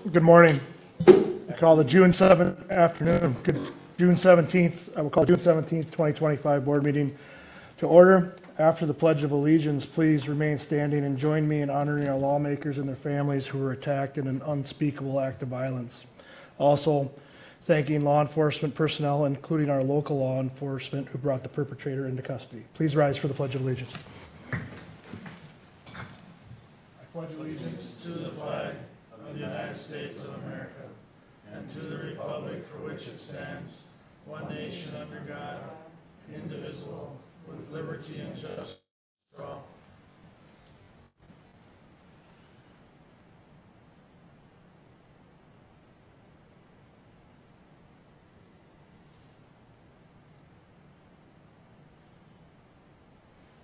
Good morning. I call the June 7th afternoon, June 17th, I will call June 17th, 2025 board meeting to order. After the Pledge of Allegiance, please remain standing and join me in honoring our lawmakers and their families who were attacked in an unspeakable act of violence. Also, thanking law enforcement personnel, including our local law enforcement who brought the perpetrator into custody. Please rise for the Pledge of Allegiance. I pledge allegiance to the flag of the United States of America and to the republic for which it stands, one nation under God, indivisible, with liberty and justice for all.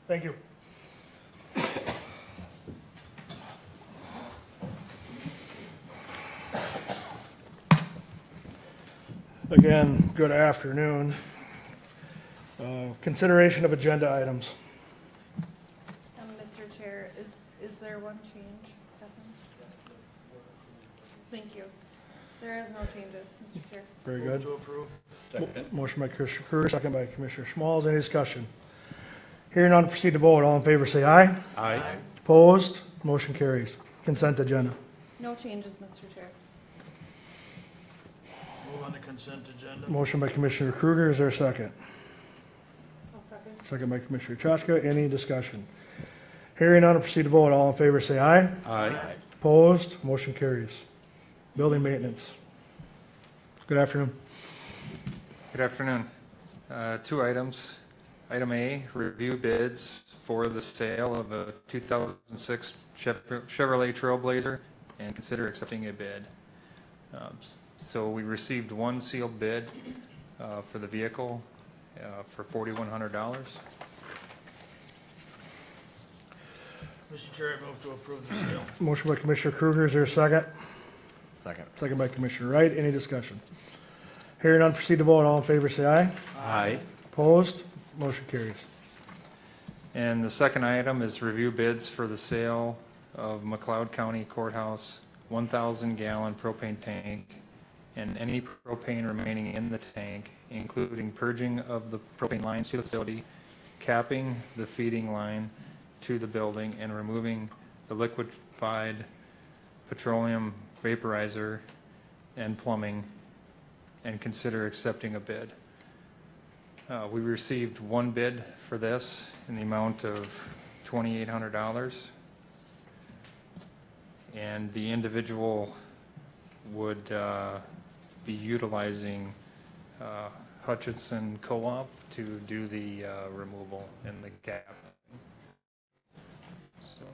Thank you. Again, good afternoon. Consideration of agenda items. Mr. Chair, is there one change, Stefan? Thank you. There is no changes, Mr. Chair. Very good. Move to approve. Second. Motion by Commissioner Kruger, second by Commissioner Schmalz. Any discussion? Hearing none, proceed to vote. All in favor say aye. Aye. Opposed? Motion carries. Consent agenda. No changes, Mr. Chair. Move on the consent agenda. Motion by Commissioner Kruger. Is there a second? I'll second. Second by Commissioner Chachka. Any discussion? Hearing none, proceed to vote. All in favor say aye. Aye. Opposed? Motion carries. Building maintenance. Good afternoon. Good afternoon. Two items. Item A, review bids for the sale of a 2006 Chevrolet Trailblazer and consider accepting a bid. So we received one sealed bid for the vehicle for $4,100. Mr. Chair, I move to approve the sale. Motion by Commissioner Kruger. Is there a second? Second. Second by Commissioner Wright. Any discussion? Hearing none, proceed to vote. All in favor say aye. Aye. Opposed? Motion carries. And the second item is review bids for the sale of McLeod County Courthouse 1,000-gallon propane tank and any propane remaining in the tank, including purging of the propane lines to the facility, capping the feeding line to the building, and removing the liquefied petroleum vaporizer and plumbing, and consider accepting a bid. We received one bid for this in the amount of $2,800, and the individual would be utilizing Hutchinson Co-op to do the removal and the gap. So,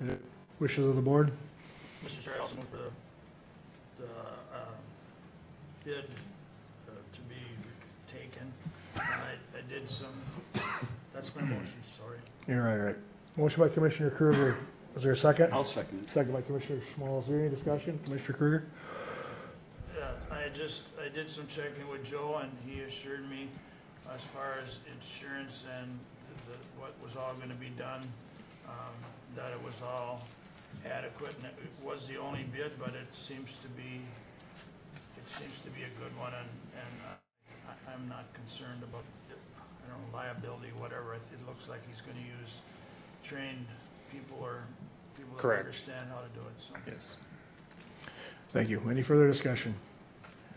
Okay. Wishes of the board. Mr. Chair, I also move the bid to be taken. I did some, that's my motion, sorry. You're right. Motion by Commissioner Kruger. Is there a second? I'll second it. Second by Commissioner Schmalz. Is there any discussion? Commissioner Kruger? Yeah, I did some checking with Joe, and he assured me as far as insurance and what was all gonna be done, that it was all adequate, and it was the only bid, but it seems to be a good one, and I'm not concerned about, I don't know, liability, whatever. It looks like he's gonna use trained people or people that Correct. understand how to do it, so. yes. Thank you. Any further discussion?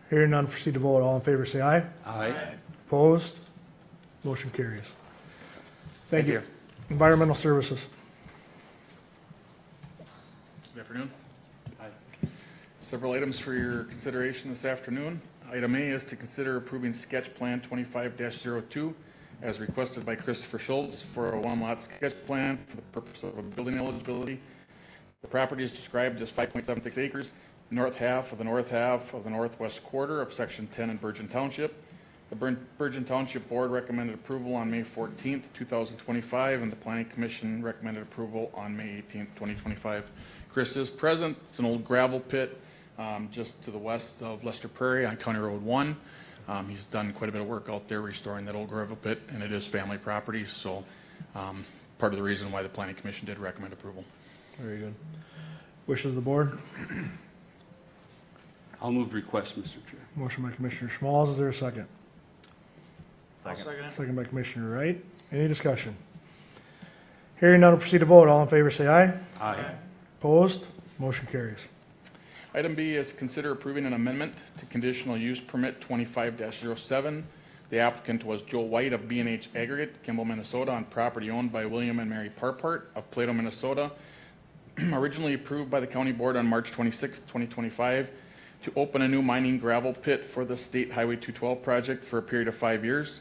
Hearing none, proceed to vote. All in favor say aye. Aye. Opposed? Motion carries. Thank you. you. Environmental Services. Good afternoon. Several items for your consideration this afternoon. Item A is to consider approving sketch plan 25-02 as requested by Christopher Schultz for a one-lot sketch plan for the purpose of a building eligibility. The property is described as 5.76 acres, north half of the northwest quarter of Section 10 in Bergen Township. The Bergen Township Board recommended approval on May 14th, 2025, and the Planning Commission recommended approval on May 18th, 2025. Chris is present. It's an old gravel pit just to the west of Lester Prairie on County Road 1. He's done quite a bit of work out there restoring that old gravel pit, and it is family property, so part of the reason why the Planning Commission did recommend approval. Very good. Wishes of the board? I'll move request, Mr. Chair. Motion by Commissioner Schmalz, is there a second? I'll second it. Second by Commissioner Wright. Any discussion? Hearing none, we'll proceed to vote. All in favor, say aye. Aye. Opposed? Motion carries. Item B is consider approving an amendment to conditional use permit 25-07. The applicant was Joe White of B&H Aggregate, Kimball, Minnesota, on property owned by William and Mary Parpart of Plato, Minnesota, originally approved by the county board on March 26, 2025, to open a new mining gravel pit for the State Highway 212 project for a period of 5 years.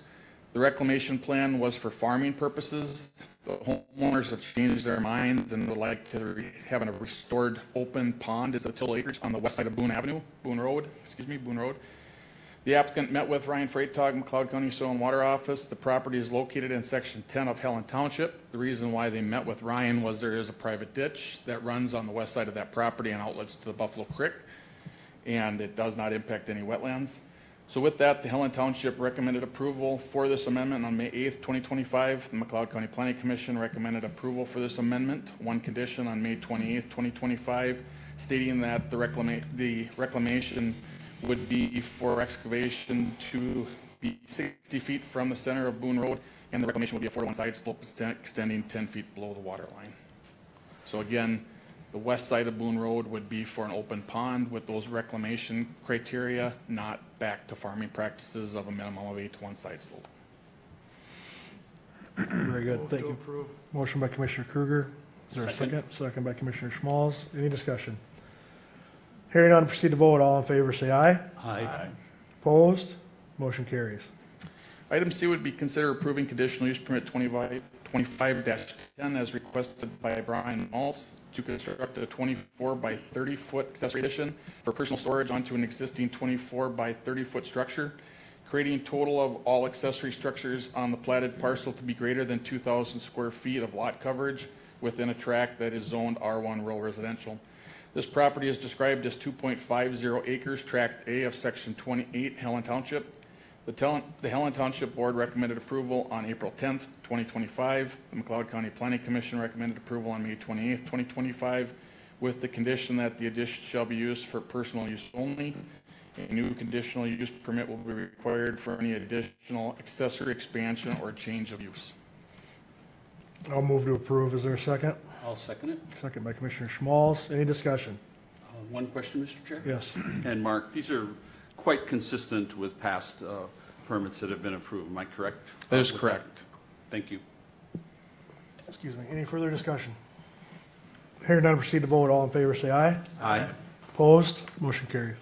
The reclamation plan was for farming purposes. The homeowners have changed their minds and would like to have a restored open pond is a total acreage on the west side of Boone Road. The applicant met with Ryan Freitag, McLeod County Soil and Water Office. The property is located in section 10 of Helen Township. The reason why they met with Ryan was there is a private ditch that runs on the west side of that property and outlets to the Buffalo Creek, and it does not impact any wetlands. So with that, the Helen Township recommended approval for this amendment on May 8th, 2025. The McLeod County Planning Commission recommended approval for this amendment, one condition on May 28th, 2025, stating that the reclamation would be for excavation to be 60 feet from the center of Boone Road, and the reclamation would be a 4-to-1 side slope extending 10 feet below the water line. So again, the west side of Boone Road would be for an open pond with those reclamation criteria, not back to farming practices of a minimum of 8-to-1 side slope. Very good, Move thank to you. approve. Motion by Commissioner Kruger. Is there a Second. second? Second by Commissioner Schmalz. Any discussion? Hearing none, proceed to vote. All in favor, say aye. Aye. Opposed? Motion carries. Item C would be consider approving conditional use permit 25-10 as requested by Brian Maltz to construct a 24 by 30 foot accessory addition for personal storage onto an existing 24 by 30 foot structure, creating a total of all accessory structures on the platted parcel to be greater than 2,000 square feet of lot coverage within a tract that is zoned R1 rural residential. This property is described as 2.50 acres, Tract A of Section 28, Helen Township. The Helen Township Board recommended approval on April 10th, 2025. The McLeod County Planning Commission recommended approval on May 28th, 2025, with the condition that the addition shall be used for personal use only. A new conditional use permit will be required for any additional accessory expansion or change of use. I'll move to approve. Is there a second? I'll second it. Second by Commissioner Schmalz. Any discussion? One question, Mr. Chair? Yes. And Mark, these are quite consistent with past permits that have been approved. Am I correct? That is with correct. Thank you. Excuse me. Any further discussion? Hearing none, proceed to vote. All in favor, say aye. Aye. Opposed? Motion carries.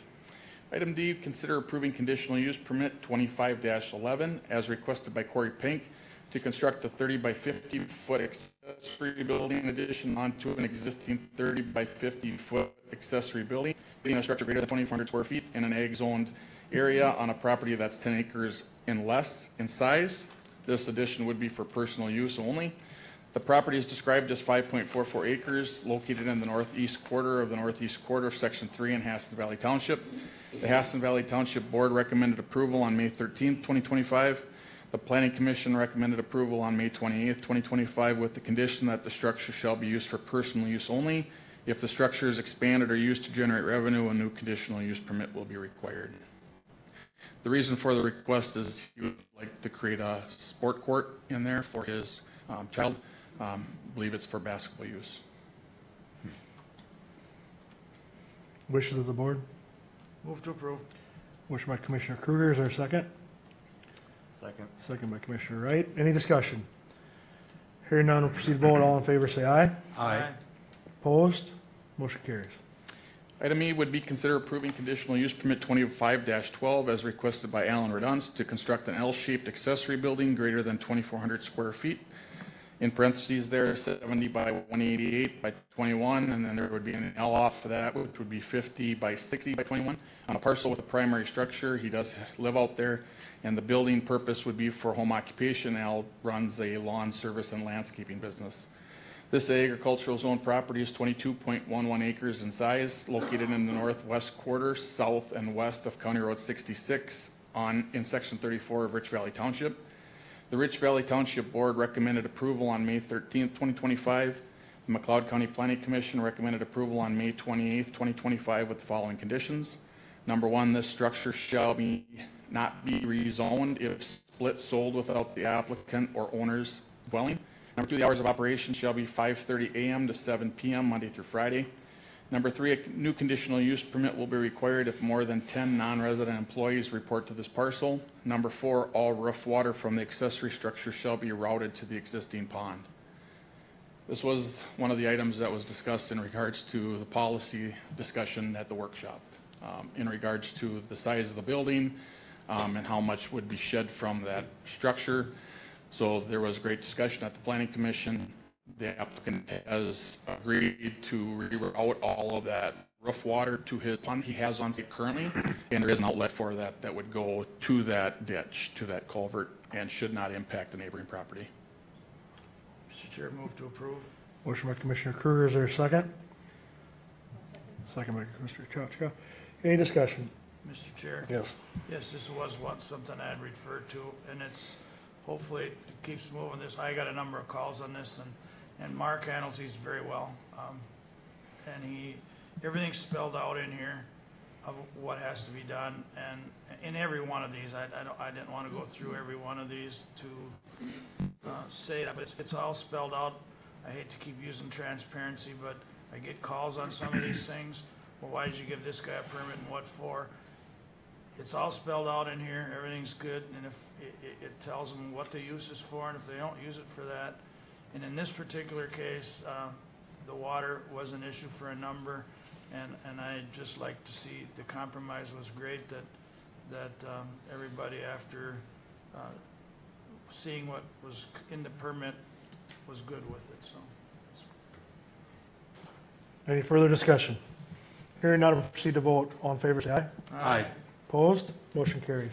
Item D, consider approving conditional use permit 25-11 as requested by Corey Pink to construct a 30 by 50 foot accessory building addition onto an existing 30 by 50 foot accessory building, being a structure greater than 2,400 square feet in an ag zoned area on a property that's 10 acres and less in size. This addition would be for personal use only. The property is described as 5.44 acres located in the northeast quarter of Section 3 in Hassan Valley Township. The Hassan Valley Township Board recommended approval on May 13th, 2025. The Planning Commission recommended approval on May 28th, 2025, with the condition that the structure shall be used for personal use only. If the structure is expanded or used to generate revenue, a new conditional use permit will be required. The reason for the request is he would like to create a sport court in there for his child. I believe it's for basketball use. Wishes of the board? Move to approve. Motion by Commissioner Kruger. Is there a second? Second. Second by Commissioner Wright. Any discussion? Hearing none, we'll proceed to vote. All in favor, say aye. Aye. Opposed? Motion carries. Item E would be consider approving conditional use permit 25-12 as requested by Alan Redunst to construct an L-shaped accessory building greater than 2,400 square feet. In parentheses there, 70 by 188 by 21, and then there would be an L off of that, which would be 50 by 60 by 21 on a parcel with a primary structure. He does live out there, and the building purpose would be for home occupation. Al runs a lawn service and landscaping business. This agricultural zone property is 22.11 acres in size, located in the northwest quarter, south and west of County Road 66 in Section 34 of Rich Valley Township. The Rich Valley Township Board recommended approval on May 13th, 2025. The McLeod County Planning Commission recommended approval on May 28th, 2025 with the following conditions. Number one, this structure shall not be rezoned if split sold without the applicant or owner's dwelling. Number two, the hours of operation shall be 5:30 a.m. to 7 p.m. Monday through Friday. Number three, a new conditional use permit will be required if more than 10 non-resident employees report to this parcel. Number four, all roof water from the accessory structure shall be routed to the existing pond. This was one of the items that was discussed in regards to the policy discussion at the workshop, in regards to the size of the building and how much would be shed from that structure. So there was great discussion at the Planning Commission. The applicant has agreed to reroute all of that roof water to his pond he has on site currently, and there is an outlet for that that would go to that ditch, to that culvert, and should not impact the neighboring property. Mr. Chair, move to approve. Motion by Commissioner Kruger, is there a second? Second by Commissioner Chachka. Any discussion? Mr. Chair? Yes. Yes, this was something I had referred to, and it's, hopefully it keeps moving this. I got a number of calls on this, and Mark handles these very well. And everything's spelled out in here of what has to be done, and in every one of these, I didn't want to go through every one of these to say that, but it's all spelled out. I hate to keep using transparency, but I get calls on some of these things. Well, why did you give this guy a permit and what for? It's all spelled out in here, everything's good, and if it tells them what the use is for, and if they don't use it for that. And in this particular case, the water was an issue for a number, and I'd just like to see, the compromise was great, that everybody, after seeing what was in the permit, was good with it, so. Any further discussion? Hearing none, we'll proceed to vote. All in favor, say aye. Aye. Opposed? Motion carries.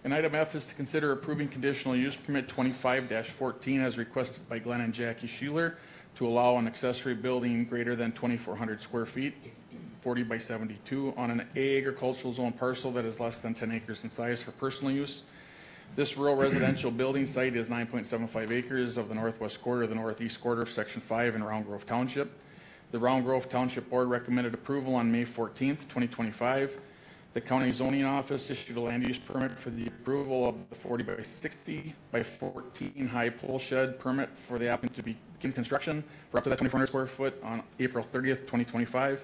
And item F is to consider approving conditional use permit 25-14 as requested by Glenn and Jackie Schuler to allow an accessory building greater than 2,400 square feet, 40 by 72, on an A agricultural zone parcel that is less than 10 acres in size for personal use. This rural residential building site is 9.75 acres of the northwest quarter of the northeast quarter of Section 5 in Round Grove Township. The Round Grove Township Board recommended approval on May 14th, 2025. The county zoning office issued a land use permit for the approval of the 40 by 60 by 14 high pole shed permit for the applicant to begin construction for up to that 2,400 square foot on April 30th, 2025.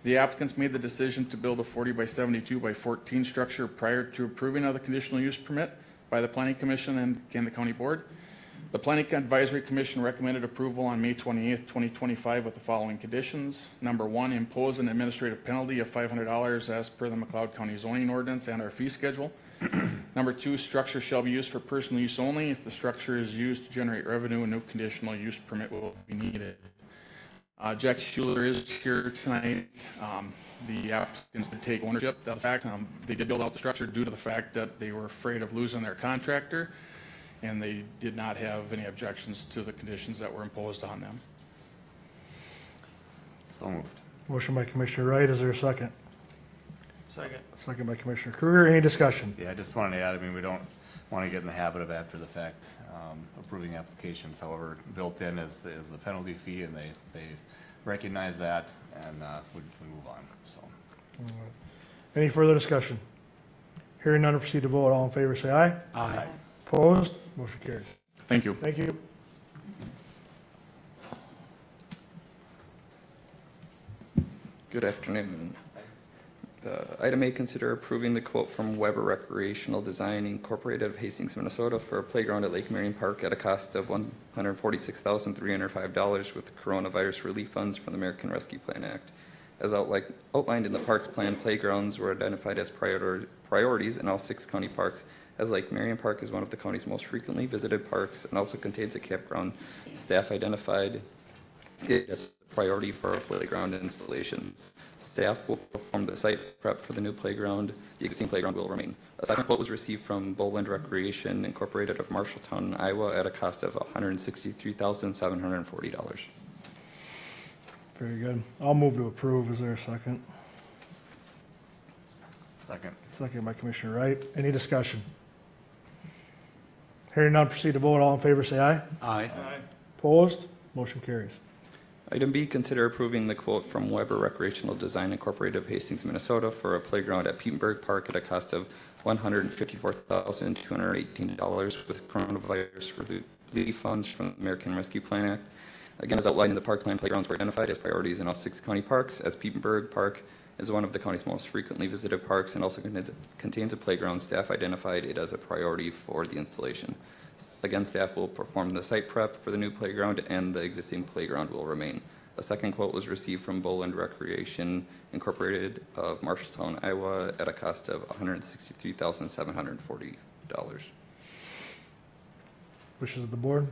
The applicants made the decision to build a 40 by 72 by 14 structure prior to approving of the conditional use permit by the Planning Commission and the County Board. The Planning Advisory Commission recommended approval on May 28th, 2025 with the following conditions. Number one, impose an administrative penalty of $500 as per the McLeod County zoning ordinance and our fee schedule. Number two, structure shall be used for personal use only. If the structure is used to generate revenue, a new conditional use permit will be needed. Jackie Schuler is here tonight. The applicants did take ownership of the fact they did build out the structure due to the fact that they were afraid of losing their contractor, and they did not have any objections to the conditions that were imposed on them. So moved. Motion by Commissioner Wright, is there a second? Second. Second by Commissioner Kruger, any discussion? Yeah, I just wanted to add, I mean, we don't want to get in the habit of after the fact approving applications. However, built in is the penalty fee, and they recognize that, and we move on, so. Any further discussion? Hearing none, proceed to vote. All in favor, say aye. Aye. Opposed? Motion carries. Thank you. Thank you. Good afternoon. Item A, consider approving the quote from Weber Recreational Design Incorporated of Hastings, Minnesota for a playground at Lake Marion Park at a cost of $146,305 with coronavirus relief funds from the American Rescue Plan Act. As outlined in the parks plan, playgrounds were identified as priorities in all 6 county parks, as Lake Marion Park is one of the county's most frequently visited parks and also contains a campground. Staff identified it as a priority for a playground installation. Staff will perform the site prep for the new playground. The existing playground will remain. A second quote was received from Bowland Recreation Incorporated of Marshalltown, Iowa at a cost of $163,740. Very good. I'll move to approve. Is there a second? Second. Second by Commissioner Wright. Any discussion? Hearing none, proceed to vote. All in favor, say aye. Aye. Aye. Opposed? Motion carries. Item B, consider approving the quote from Weber Recreational Design Incorporated of Hastings, Minnesota for a playground at Petenburg Park at a cost of $154,218 with coronavirus relief funds from the American Rescue Plan Act. Again, as outlined in the park plan, playgrounds were identified as priorities in all 6 county parks, as Petenburg Park is one of the county's most frequently visited parks and also contains a playground. Staff identified it as a priority for the installation. Again, staff will perform the site prep for the new playground and the existing playground will remain. A second quote was received from Boland Recreation Incorporated of Marshalltown, Iowa at a cost of $163,740. Wishes of the board?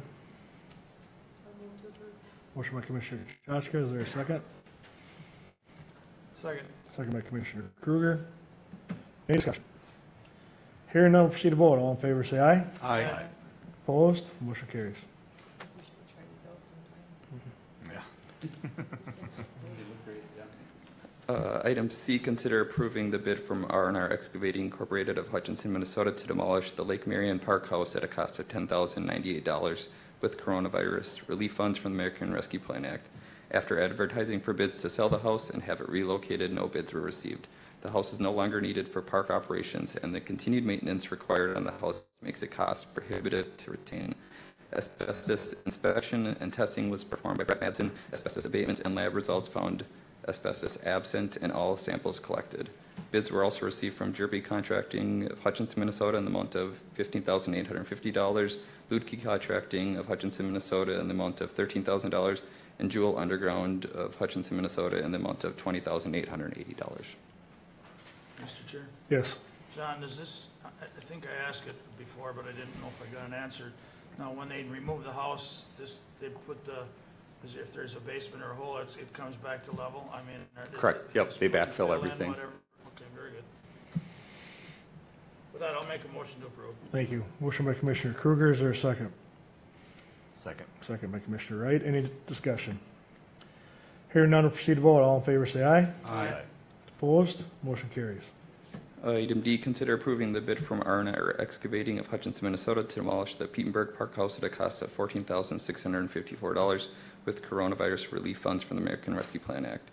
Motion by Commissioner Chachka, is there a second? Second. Second by Commissioner Kruger. Any discussion? Hearing none, we'll proceed to vote. All in favor, say aye. Aye. Opposed? Motion carries. Yeah. Item C, consider approving the bid from R&R Excavating Incorporated of Hutchinson, Minnesota to demolish the Lake Marion Park House at a cost of $10,098 with coronavirus relief funds from the American Rescue Plan Act. After advertising for bids to sell the house and have it relocated, no bids were received. The house is no longer needed for park operations, and the continued maintenance required on the house makes it cost prohibitive to retain. Asbestos inspection and testing was performed by Brett Madsen. Asbestos abatement and lab results found asbestos absent in all samples collected. Bids were also received from Jerby Contracting of Hutchinson, Minnesota in the amount of $15,850, Ludke Contracting of Hutchinson, Minnesota in the amount of $13,000, and Jewel Underground of Hutchinson, Minnesota in the amount of $20,880. Mr. Chair? Yes. John, does this, I think I asked it before, but I didn't know if I got an answer. Now, when they remove the house, they put as if there's a basement or a hole, it comes back to level? I mean... Correct. Yep, they backfill fill in, everything. whatever. Okay, very good. With that, I'll make a motion to approve. Thank you. Motion by Commissioner Kruger, is there a second? Second. Second by Commissioner Wright. Any discussion? Hearing none, we'll proceed to vote. All in favor, say aye. Aye. Opposed? Motion carries. Item D, consider approving the bid from R&R Excavating of Hutchinson, Minnesota to demolish the Petenburg Park House at a cost of $14,654 with coronavirus relief funds from the American Rescue Plan Act.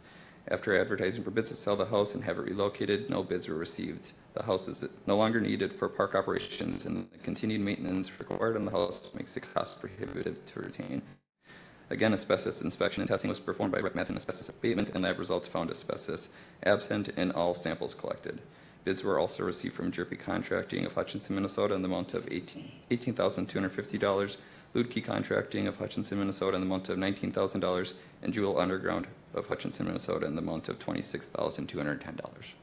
After advertising for bids to sell the house and have it relocated, no bids were received. The house is no longer needed for park operations, and the continued maintenance required on the house makes it cost prohibitive to retain. Again, asbestos inspection and testing was performed by Brett Madsen Asbestos Abatement, and lab results found asbestos absent in all samples collected. Bids were also received from Jerby Contracting of Hutchinson, Minnesota in the amount of $18,250, Ludke Contracting of Hutchinson, Minnesota in the amount of $19,000, and Jewel Underground of Hutchinson, Minnesota in the amount of $26,210.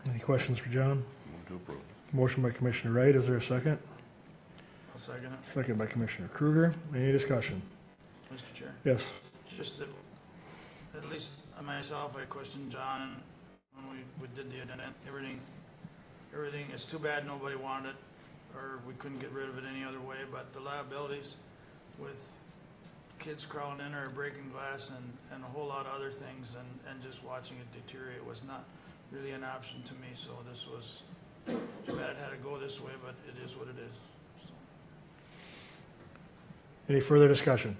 Any questions for John? Move to approve. Motion by Commissioner Wright, is there a second? I'll second it. Second by Commissioner Kruger. Any discussion? Mr. Chair? Yes. Just that, at least myself, I questioned John when we did the event. Everything, it's too bad nobody wanted it, or we couldn't get rid of it any other way, but the liabilities with kids crawling in or breaking glass and a whole lot of other things and just watching it deteriorate was not really an option to me, so this was too bad it had to go this way, but it is what it is. So. Any further discussion?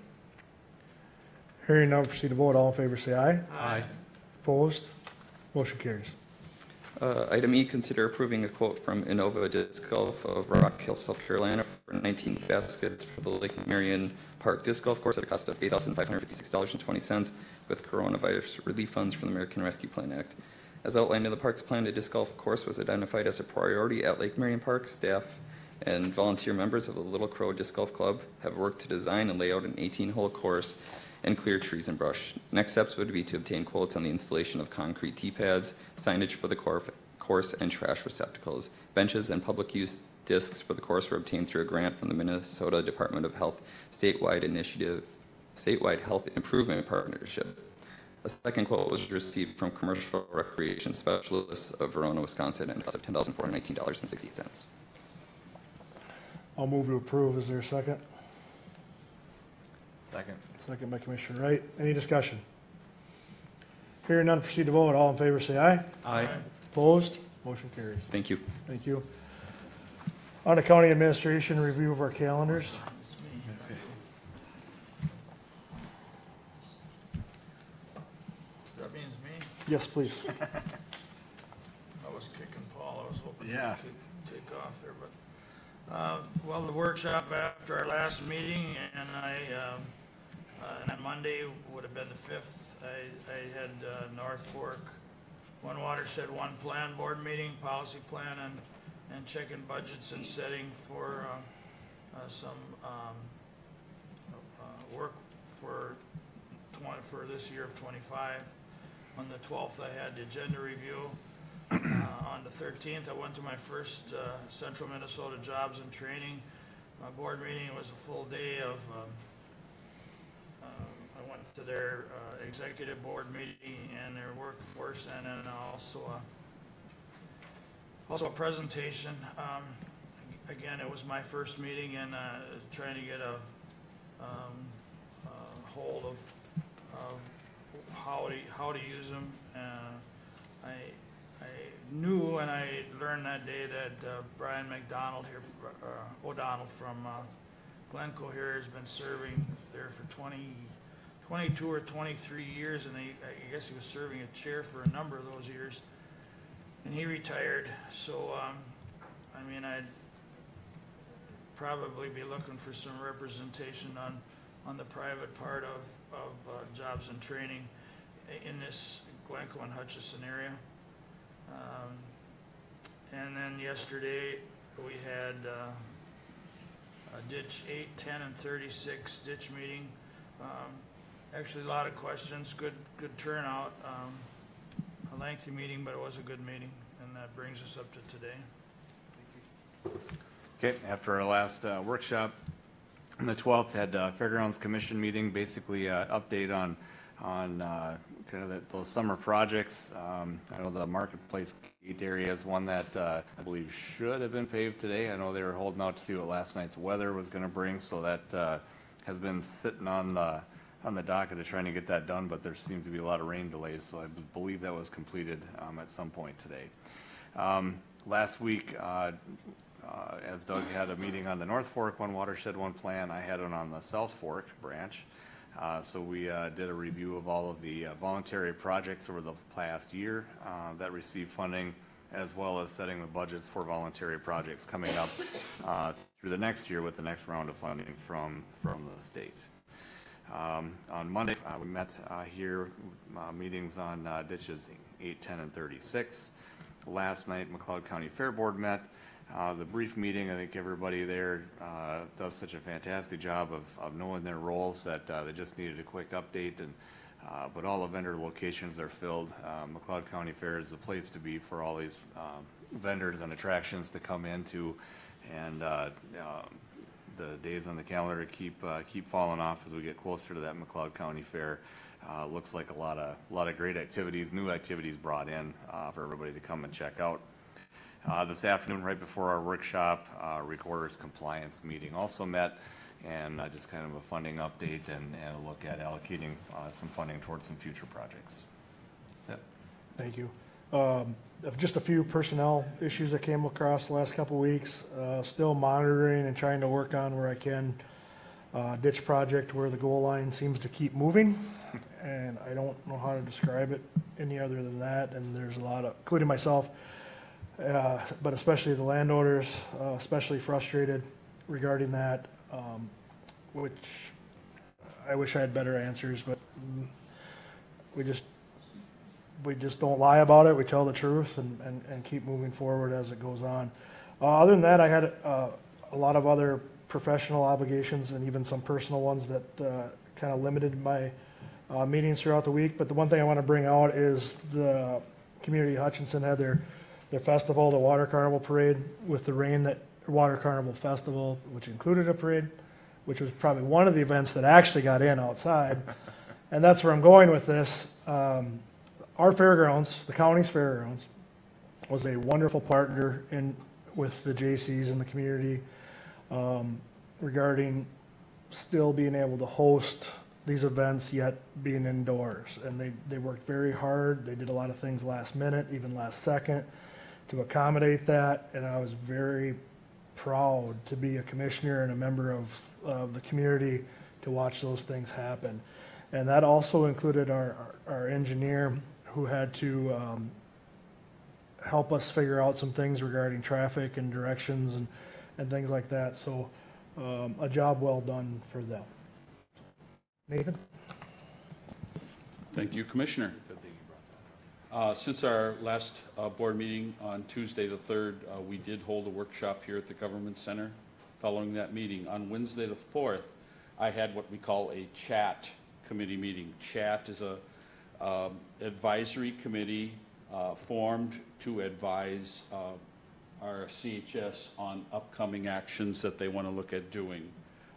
Hearing none, proceed to vote. All in favor, say aye. Aye. Opposed? Motion carries. Item E, consider approving a quote from Innova Disc Golf of Rock Hill, South Carolina for 19 baskets for the Lake Marion Park Disc Golf Course at a cost of $8,556.20 with coronavirus relief funds from the American Rescue Plan Act. As outlined in the parks plan, a disc golf course was identified as a priority at Lake Marion Park. Staff and volunteer members of the Little Crow Disc Golf Club have worked to design and lay out an 18-hole course and clear trees and brush. Next steps would be to obtain quotes on the installation of concrete tee pads, signage for the course, and trash receptacles. Benches and public use discs for the course were obtained through a grant from the Minnesota Department of Health statewide Health Improvement Partnership. A second quote was received from Commercial Recreation Specialists of Verona, Wisconsin, at a cost of $10,419.68. I'll move to approve. Is there a second? Second. Second by Commissioner Wright. Any discussion? Hearing none, proceed to vote. All in favor, say aye. Aye. Opposed? Motion carries. Thank you. Thank you. On to county administration, review of our calendars. It's me. That means me. Yes, please. I was kicking Paul, I was hoping Yeah. he could take off there, but, well, the workshop after our last meeting, and and that Monday would have been the 5th, I had North Fork, One Watershed, One Plan Board meeting, policy plan, and checking budgets and setting for some work for this year of 25. On the 12th, I had the agenda review. On the 13th, I went to my first Central Minnesota Jobs and Training board meeting. It was a full day of, I went to their executive board meeting and their workforce, and then also a presentation. Again, it was my first meeting, and trying to get a hold of how to use them. I knew, and I learned that day that Brian McDonald here, O'Donnell from Glencoe here, has been serving there for 22 or 23 years, and I guess he was serving a chair for a number of those years, and he retired. So, I mean, I'd probably be looking for some representation on the private part of jobs and training in this Glencoe and Hutchison area. And then yesterday we had a ditch 8, 10, and 36 ditch meeting. Actually, a lot of questions, good turnout. A lengthy meeting, but it was a good meeting, and that brings us up to today. Okay, after our last workshop, on the 12th, had Fairgrounds Commission meeting, basically update on kind of those summer projects. I know the Marketplace Gate area is one that I believe should have been paved today. I know they were holding out to see what last night's weather was going to bring, so that has been sitting on the docket of trying to get that done, but there seems to be a lot of rain delays, so I believe that was completed at some point today. Last week, as Doug had a meeting on the North Fork, One Watershed, One Plan, I had one on the South Fork branch. So we did a review of all of the voluntary projects over the past year that received funding, as well as setting the budgets for voluntary projects coming up through the next year with the next round of funding from the state. On Monday, we met here, meetings on ditches 8, 10, and 36. Last night, McLeod County Fair Board met. The brief meeting, I think everybody there does such a fantastic job of knowing their roles that they just needed a quick update. But all the vendor locations are filled. McLeod County Fair is the place to be for all these vendors and attractions to come into, and the days on the calendar keep falling off as we get closer to that McLeod County Fair. Looks like a lot of great activities, new activities brought in for everybody to come and check out. This afternoon, right before our workshop, Recorder's Compliance meeting also met, and just kind of a funding update and a look at allocating some funding towards some future projects. That's it. Thank you. Just a few personnel issues that came across the last couple of weeks. Still monitoring and trying to work on where I can. Ditch project where the goal line seems to keep moving, and I don't know how to describe it any other than that. And there's a lot of, including myself, but especially the landowners, especially frustrated regarding that, which I wish I had better answers, but we just don't lie about it. We tell the truth and keep moving forward as it goes on. Other than that, I had a lot of other professional obligations and even some personal ones that kind of limited my meetings throughout the week. But the one thing I want to bring out is the community of Hutchinson had their festival, the Water Carnival Parade, with the rain that Water Carnival Festival, which included a parade, which was probably one of the events that actually got in outside. And that's where I'm going with this. Our fairgrounds, the county's fairgrounds, was a wonderful partner with the JCs in the community regarding still being able to host these events yet being indoors. And they worked very hard. They did a lot of things last minute, even last second, to accommodate that. And I was very proud to be a commissioner and a member of the community to watch those things happen. And that also included our engineer who had to help us figure out some things regarding traffic and directions and things like that. So a job well done for them. Nathan? Thank you, Commissioner. Since our last board meeting on Tuesday the 3rd, we did hold a workshop here at the Government Center. Following that meeting, on Wednesday the 4th, I had what we call a chat committee meeting. Chat is a advisory committee formed to advise our CHS on upcoming actions that they want to look at doing.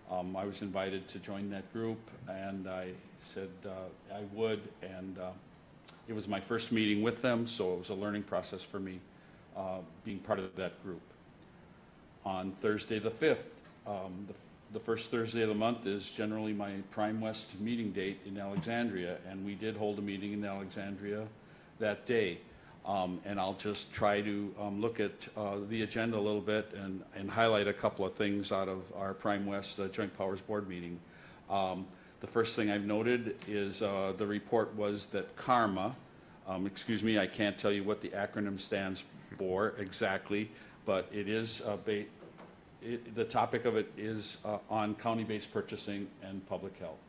I was invited to join that group, and I said I would, and it was my first meeting with them, so it was a learning process for me being part of that group. On Thursday the 5th, the first Thursday of the month is generally my Prime West meeting date in Alexandria, and we did hold a meeting in Alexandria that day. And I'll just try to look at the agenda a little bit and highlight a couple of things out of our Prime West Joint Powers Board meeting. The first thing I've noted is the report was that CARMA, excuse me, I can't tell you what the acronym stands for exactly, but it is the topic of it is on county-based purchasing and public health.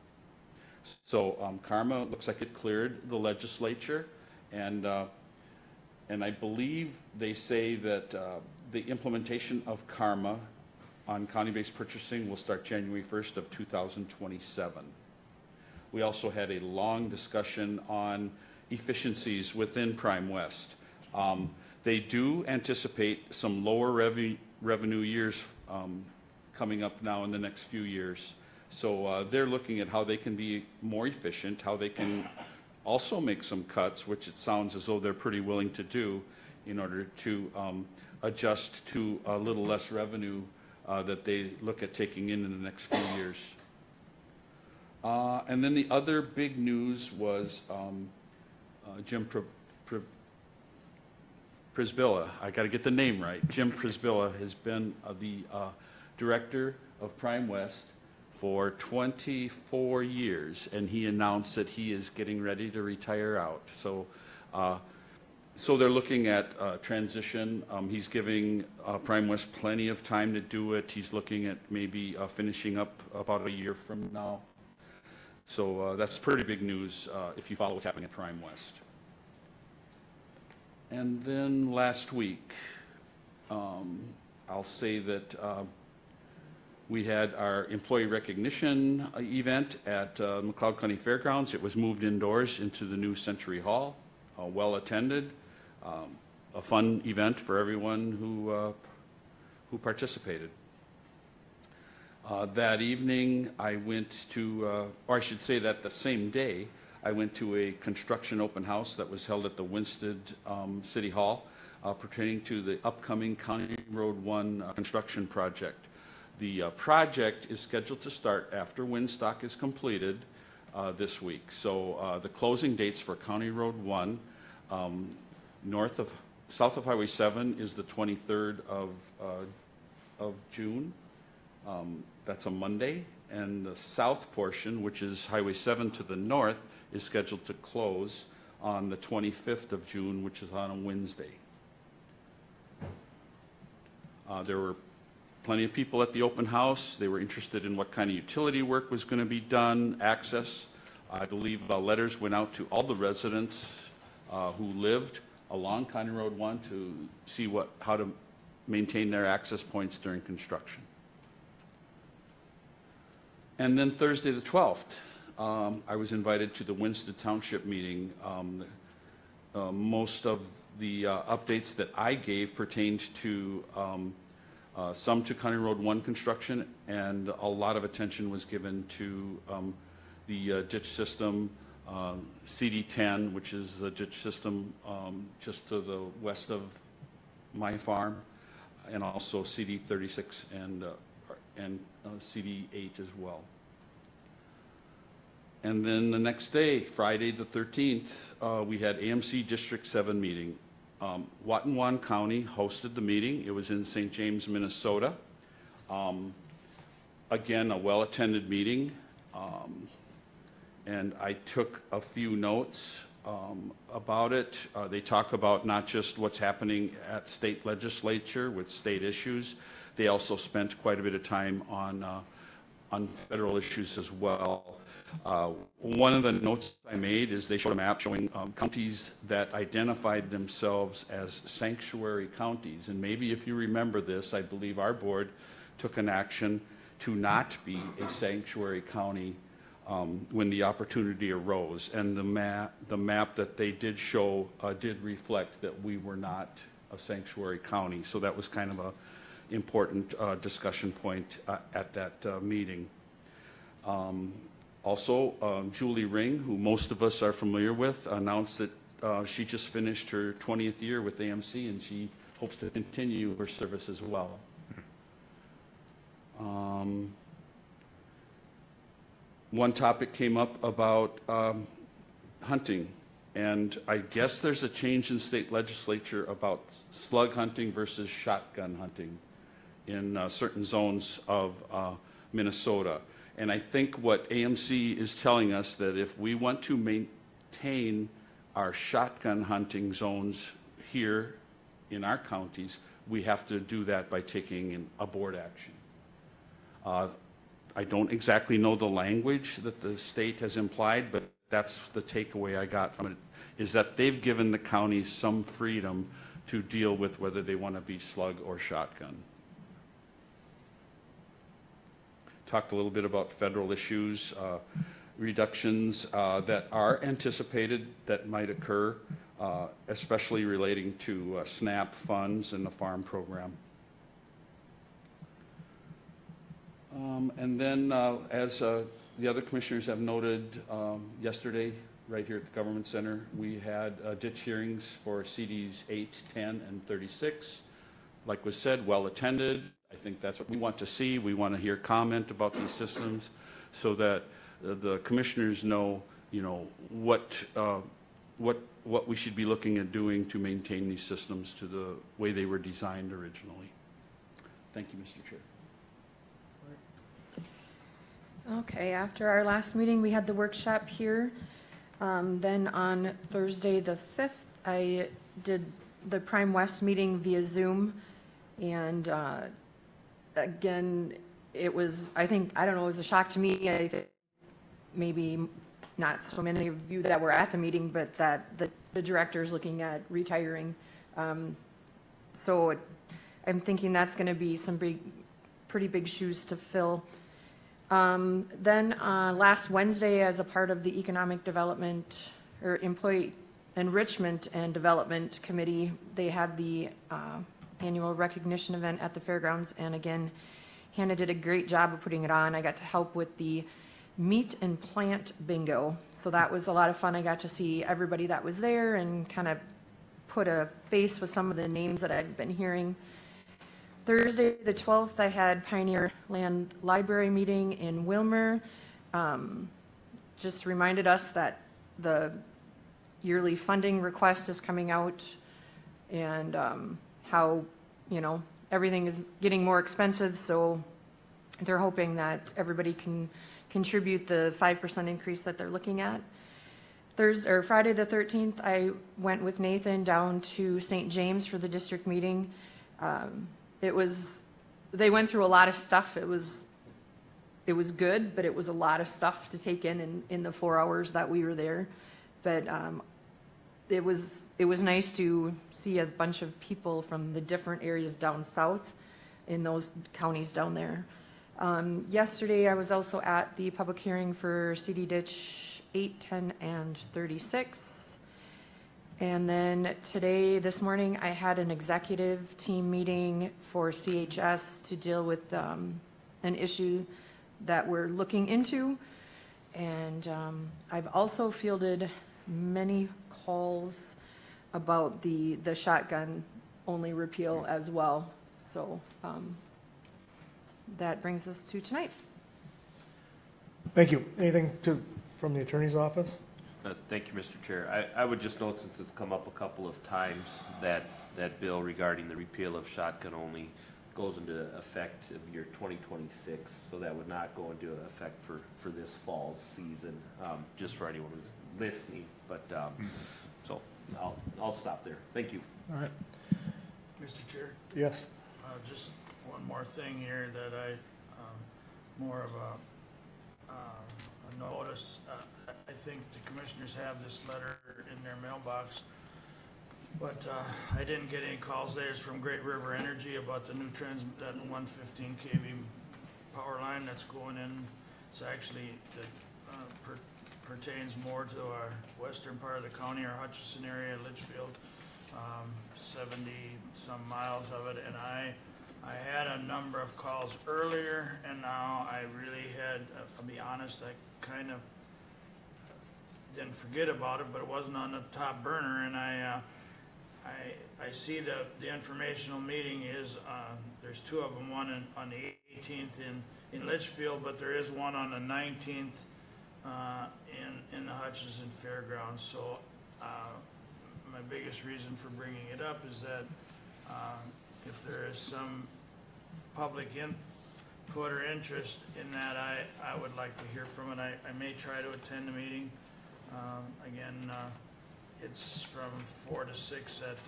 So CARMA looks like it cleared the legislature, and I believe they say that the implementation of CARMA on county-based purchasing will start January 1st of 2027. We also had a long discussion on efficiencies within Prime West. They do anticipate some lower revenue years coming up now in the next few years. So they're looking at how they can be more efficient, how they can also make some cuts, which it sounds as though they're pretty willing to do in order to adjust to a little less revenue that they look at taking in the next few years. And then the other big news was Jim Prisbilla. I got to get the name right. Jim Prisbilla has been the director of Prime West for 24 years, and he announced that he is getting ready to retire out. So, so they're looking at transition. He's giving Prime West plenty of time to do it. He's looking at maybe finishing up about a year from now. So that's pretty big news if you follow what's happening at Prime West. And then last week, I'll say that we had our employee recognition event at McLeod County Fairgrounds. It was moved indoors into the new Century Hall, well attended, a fun event for everyone who participated. That evening, I went to, or I should say that the same day, I went to a construction open house that was held at the Winsted City Hall pertaining to the upcoming County Road 1 construction project. The project is scheduled to start after Windstock is completed this week. So the closing dates for County Road 1 south of Highway 7 is the 23rd of June. That's a Monday. And the south portion, which is Highway 7 to the north, is scheduled to close on the 25th of June, which is on a Wednesday. There were plenty of people at the open house. They were interested in what kind of utility work was going to be done, access. I believe letters went out to all the residents who lived along County Road 1 to see how to maintain their access points during construction. And then Thursday the 12th, I was invited to the Winsted Township meeting. Most of the updates that I gave pertained to some to County Road 1 construction, and a lot of attention was given to the ditch system, CD10, which is the ditch system just to the west of my farm, and also CD36 and CD8 as well. And then the next day, Friday the 13th, we had AMC District 7 meeting. Watonwan County hosted the meeting. It was in St. James, Minnesota. Again, a well-attended meeting. and I took a few notes about it. They talk about not just what's happening at state legislature with state issues. They also spent quite a bit of time on federal issues as well. One of the notes I made is they showed a map showing counties that identified themselves as sanctuary counties. And maybe if you remember this, I believe our board took an action to not be a sanctuary county when the opportunity arose. And the map that they did show did reflect that we were not a sanctuary county. So that was kind of a important discussion point at that meeting. Also, Julie Ring, who most of us are familiar with, announced that she just finished her 20th year with AMC, and she hopes to continue her service as well. One topic came up about hunting, and I guess there's a change in state legislature about slug hunting versus shotgun hunting in certain zones of Minnesota. And I think what AMC is telling us that if we want to maintain our shotgun hunting zones here in our counties, we have to do that by taking a board action. I don't exactly know the language that the state has implied, but that's the takeaway I got from it, is that they've given the counties some freedom to deal with whether they want to be slug or shotgun. Talked a little bit about federal issues, reductions that are anticipated that might occur, especially relating to SNAP funds and the farm program. And then, as the other commissioners have noted, yesterday, right here at the Government Center, we had ditch hearings for CDs 8, 10, and 36. Like was said, well attended. I think that's what we want to see. We want to hear comment about these systems so that the commissioners know, what we should be looking at doing to maintain these systems to the way they were designed originally. Thank you, Mr. Chair. Okay, after our last meeting, we had the workshop here. Then on Thursday the 5th, I did the Prime West meeting via Zoom. And again, it was, I don't know, it was a shock to me. I think maybe not so many of you that were at the meeting, but that the director's looking at retiring. So I'm thinking that's going to be some pretty big shoes to fill. Then last Wednesday, as a part of the Economic Development or Employee Enrichment and Development Committee, they had the annual recognition event at the fairgrounds, and again, Hannah did a great job of putting it on. I got to help with the meat and plant bingo, so that was a lot of fun. I got to see everybody that was there and kind of put a face with some of the names that I've been hearing. Thursday the 12th, I had Pioneer Land Library meeting in Wilmer. Just reminded us that the yearly funding request is coming out, and how, everything is getting more expensive, so they're hoping that everybody can contribute the 5% increase that they're looking at. Friday the 13th, I went with Nathan down to St. James for the district meeting. They went through a lot of stuff. It was good, but it was a lot of stuff to take in the 4 hours that we were there. But it was nice to see a bunch of people from the different areas down south in those counties down there. Yesterday, I was also at the public hearing for CD Ditch 8, 10, and 36. And then this morning, I had an executive team meeting for CHS to deal with an issue that we're looking into. And I've also fielded many calls about the shotgun only repeal as well. So that brings us to tonight. Thank you. Anything from the attorney's office? Thank you, Mr. Chair. I would just note, since it's come up a couple of times, that bill regarding the repeal of shotgun only goes into effect of year 2026, so that would not go into effect for this fall season, just for anyone who's listening, but, so I'll stop there. Thank you. All right, Mr. Chair, yes. just one more thing here that more of a notice. I think the commissioners have this letter in their mailbox, but I didn't get any calls there. It's from Great River Energy about the new that 115 kV power line that's going in. It's actually, pertains more to our western part of the county, our Hutchinson area, Litchfield, 70 some miles of it, and I had a number of calls earlier, and now I really had, I'll be honest, I kind of didn't forget about it, but it wasn't on the top burner, and I see the informational meeting is, there's two of them, one on the 18th in Litchfield, but there is one on the 19th in the Hutchinson Fairgrounds. So my biggest reason for bringing it up is that if there is some public input or interest in that, I would like to hear from it. I may try to attend the meeting. Again, it's from 4 to 6 at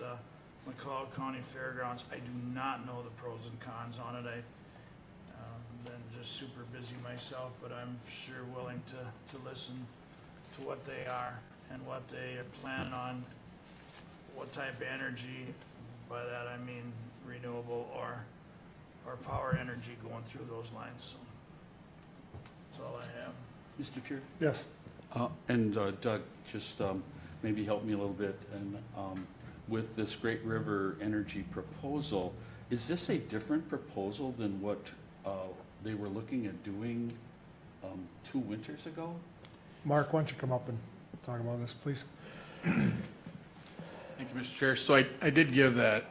McLeod County Fairgrounds. I do not know the pros and cons on it. I've been just super busy myself, but I'm sure willing to listen to what they are and what they plan on, what type of energy. By that I mean renewable or power energy going through those lines. So that's all I have. Mr. Chair? Yes. And Doug, just maybe help me a little bit. And with this Great River Energy proposal, is this a different proposal than what they were looking at doing 2 winters ago? Mark, why don't you come up and talk about this, please? Thank you, Mr. Chair. So I did give that,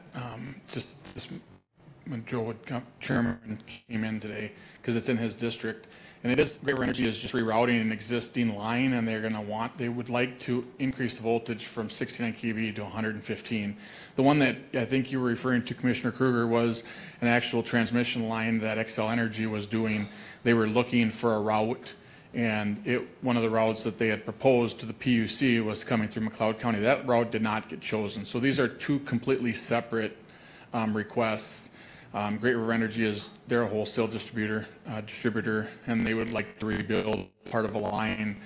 just this, when Joe would come, Chairman came in today, because it's in his district. And it is, Great River Energy is just rerouting an existing line, and they would like to increase the voltage from 69 kV to 115. The one that I think you were referring to, Commissioner Kruger, was an actual transmission line that XL Energy was doing. They were looking for a route, and one of the routes that they had proposed to the PUC was coming through McLeod County. That route did not get chosen. So these are two completely separate requests. Great River Energy they're a wholesale distributor, and they would like to rebuild part of a line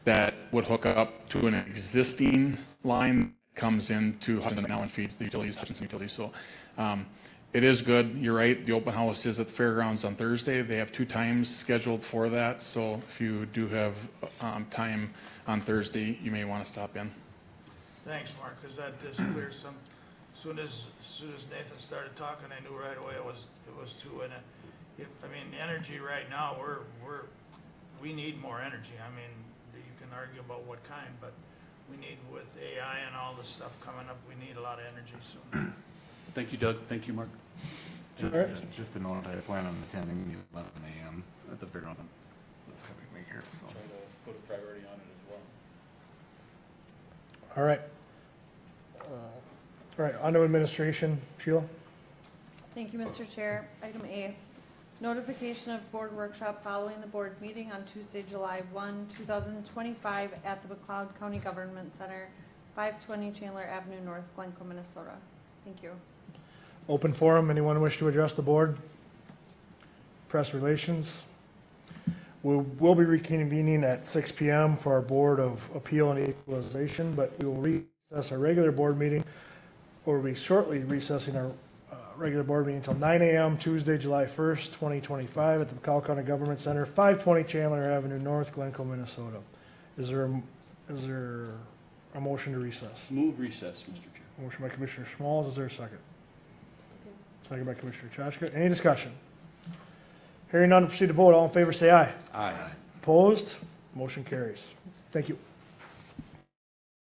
that would hook up to an existing line that comes into Hutchinson now and feeds the utilities, Hutchinson Utilities. So it is good. You're right. The open house is at the fairgrounds on Thursday. They have 2 times scheduled for that. So if you do have time on Thursday, you may want to stop in. Thanks, Mark, because that just clears some. As soon as Nathan started talking, I knew right away it was too. And energy right now, we need more energy. I mean, you can argue about what kind, but we need, with AI and all this stuff coming up, we need a lot of energy. So, Thank you, Doug. Thank you, Mark. Just to note, I plan on attending the 11 a.m. at the fairgrounds this coming week here. So. Try to put a priority on it as well. All right. All right, on to administration. Sheila? Thank you, Mr. Chair. Item A, notification of board workshop following the board meeting on Tuesday, July 1, 2025 at the McLeod County Government Center, 520 Chandler Avenue North, Glencoe, Minnesota. Thank you. Open forum. Anyone wish to address the board? Press relations. We'll be reconvening at 6 p.m. for our Board of Appeal and Equalization, but we will recess our regular board meeting, or we'll be shortly recessing our regular board meeting until 9 a.m. Tuesday, July 1st, 2025 at the McLeod County Government Center, 520 Chandler Avenue North, Glencoe, Minnesota. Is there a motion to recess? Move recess, Mr. Chair. Motion by Commissioner Smalls. Is there a second? Second by Commissioner Chachka. Any discussion? Hearing none, proceed to vote. All in favor say aye. Aye. Opposed? Motion carries. Thank you.